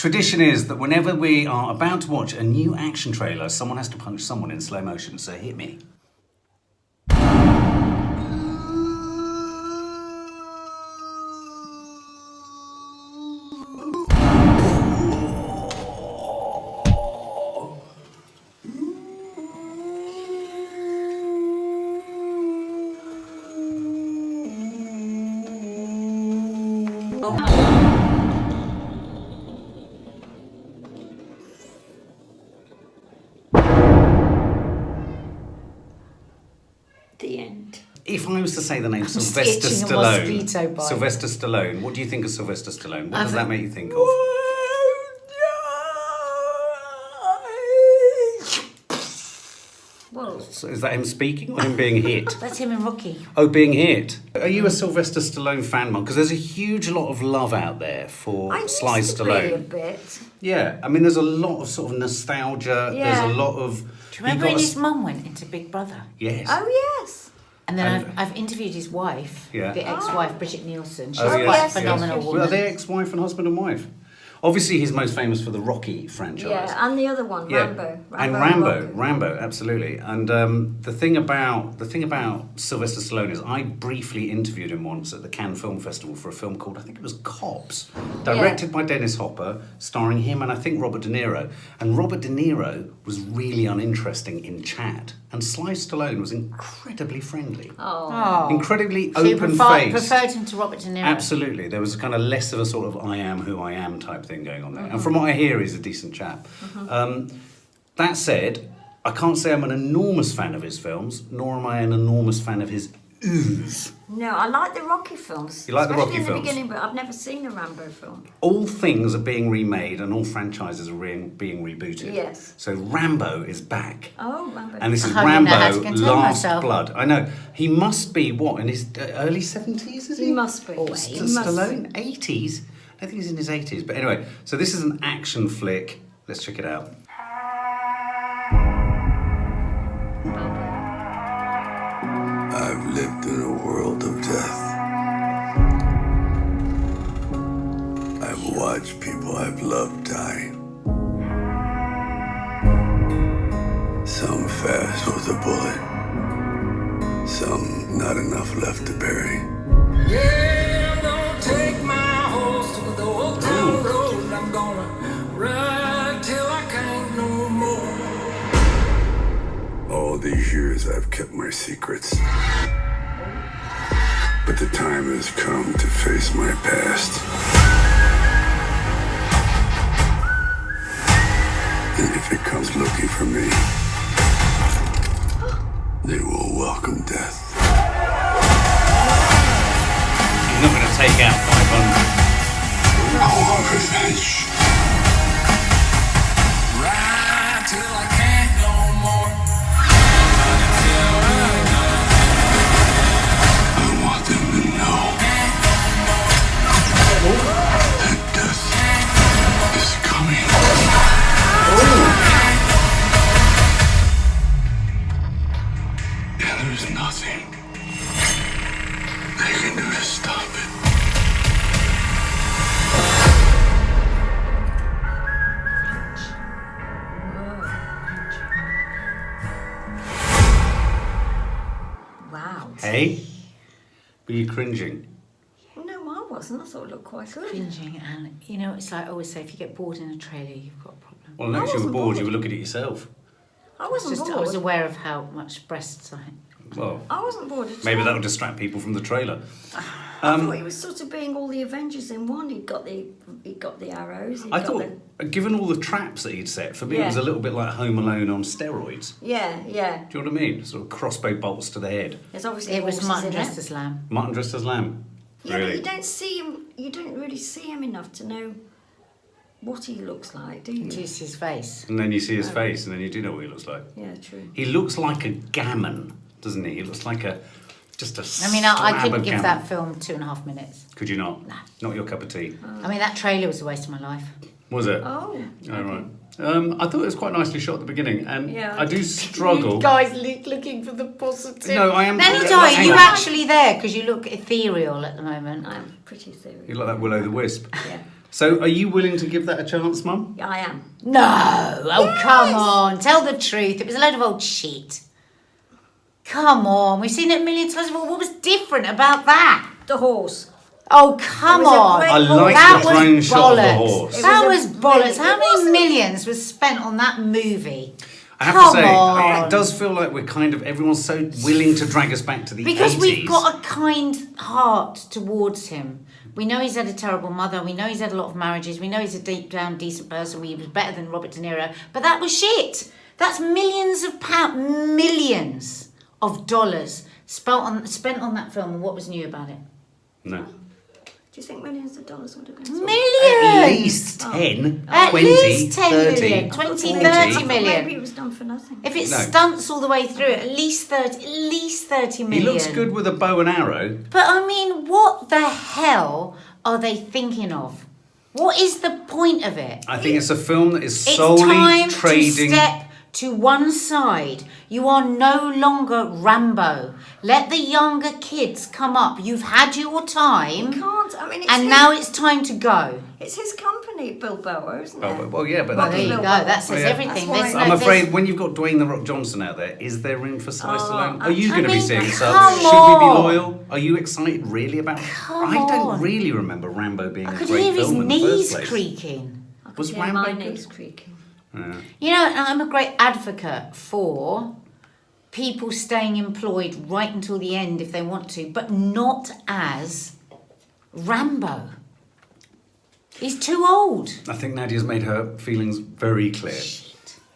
Tradition is that whenever we are about to watch a new action trailer, someone has to punch someone in slow motion. So hit me. The end. If I was to say the name Sylvester itching a mosquito Stallone, bite. Sylvester Stallone, what do you think of Sylvester Stallone? What does that make you think of? Whoa. So is that him speaking or him being hit? That's him in Rocky. Oh, being hit. Are you a Sylvester Stallone fan, Mark? Because there's a huge lot of love out there for I Sly used to be a Stallone. bit. Yeah, I mean, there's a lot of sort of nostalgia. Yeah. There's a lot of. Do you remember when his mum went into Big Brother? Yes. Oh, yes. And then And- I've interviewed his wife, Yeah. the ex-wife, Bridget Nielsen. She's Oh, quite yes, a phenomenal yes. woman. Well, are they ex-wife and husband and wife? Obviously, he's most famous for the Rocky franchise. Yeah, and the other one, Rambo. And Rambo, absolutely. And the thing about Sylvester Stallone is, I briefly interviewed him once at the Cannes Film Festival for a film called, I think it was Cops, directed by Dennis Hopper, starring him and I think Robert De Niro. And Robert De Niro was really uninteresting in chat, and Sly Stallone was incredibly friendly, Oh. incredibly So you open-faced. preferred him to Robert De Niro? Absolutely. There was kind of less of a sort of I am who I am type thing going on there. And from what I hear, he's a decent chap. That said, I can't say I'm an enormous fan of his films, nor am I an enormous fan of his ooze. No, I like the Rocky films. You like the Rocky especially in films? the beginning, but I've never seen a Rambo film. All things are being remade and all franchises are being rebooted. Yes. So Rambo is back. Oh, Rambo. And this is I didn't know how to Rambo contain Last myself. Blood. I know. He must be, what, in his early 70s, is he? He must be. Oh, He St- must Stallone? be. 80s? I think he's in his 80s. But anyway, so this is an action flick. Let's check it out. I've lived in a world of death. I've watched people I've loved die. Some fast with a bullet. Some not enough left to bury. Yeah, I'm gonna take my horse to the old town road. I'm gonna ride till I can't no more. All these years I've kept my secrets. But the time has come to face my past. And if it comes looking for me, they will welcome death. He's not going to take out 500. I want revenge. Ride till I can't no more. I want them to know that death is coming. And there's nothing they can do to stop it. Wow. Hey? Were you cringing? No, I wasn't. I thought it looked quite good. Cringing, and you know, it's like I always say, if you get bored in a trailer, you've got a problem. Well, no, I if you were wasn't bored, you bored. were looking at yourself. I It's wasn't just, bored. I was aware of how much breasts I had. Well, I wasn't bored at maybe all. that'll distract people from the trailer. I thought he was sort of being all the Avengers in one. He'd got the arrows. I thought, given all the traps that he'd set, for me it was a little bit like Home Alone on steroids. Yeah. Do you know what I mean? Sort of crossbow bolts to the head. There's obviously It was horses mutton in dressed it. as lamb. Mutton dressed as lamb. Yeah, Really? but you don't see him. You don't really see him enough to know what he looks like, do you? To his face. And then you see his face, and then you do know what he looks like. Yeah, true. He looks like a gammon, doesn't he? He looks like just a I mean, I slab couldn't of give gammon. that film 2.5 minutes. Could you not? No. Not your cup of tea. I mean, that trailer was a waste of my life. Was it? Oh. Oh, right. I thought it was quite nicely shot at the beginning, and Yeah, I do struggle. You guys looking for the positive. No, I am- Lenny Hang Dye, on. you're actually there because you look ethereal at the moment. I'm pretty serious. You like that Will-O the Wisp? Yeah. So, are you willing to give that a chance, Mum? I am. No, oh come on, tell the truth. It was a load of old shit. Come on, we've seen it a million times before. What was different about that? The horse. Oh come It was a on! great I horse. like That the was drone shot of the bollocks. horse. That It was was a bollocks. brilliant- How it many wasn't. millions was spent on that movie? I have Come to say, on. it does feel like we're kind of everyone's so willing to drag us back to the Because 80s. we've got a kind heart towards him. We know he's had a terrible mother. We know he's had a lot of marriages. We know he's a deep down decent person. He was better than Robert De Niro. But that was shit. That's millions of pounds, millions of dollars spent on that film. And what was new about it? No. Do you think millions of dollars would have gone? At Millions. least 10, At 20, least 10 30, million, 20, 40. 30 million. Maybe it was done for nothing. If it No. stunts all the way through, at least 30 He million. looks good with a bow and arrow. But I mean, what the hell are they thinking of? What is the point of it? I think it's a film that is It's solely time trading. to step to one side. You are no longer Rambo. Let the younger kids come up. You've had your time, Can't. I mean, it's and his, now it's time to go. it's his company, Bilboa, isn't it? Oh, well, yeah, but Well, that there you go. doesn't- That says Yeah. everything. That's There's why- no- I'm there's- afraid when you've got Dwayne the Rock Johnson out there, is there room for Sly Stallone? Are you I going to be mean, seeing come subs? Should we be on. loyal? Are you excited really about it? Come I don't on. really remember Rambo being I a could great hear his film in the knees first place. creaking. I could Was hear Rambo my good? knees creaking. Yeah. You know, and I'm a great advocate for people staying employed right until the end if they want to, but not as Rambo. He's too old. I think Nadia's made her feelings very clear.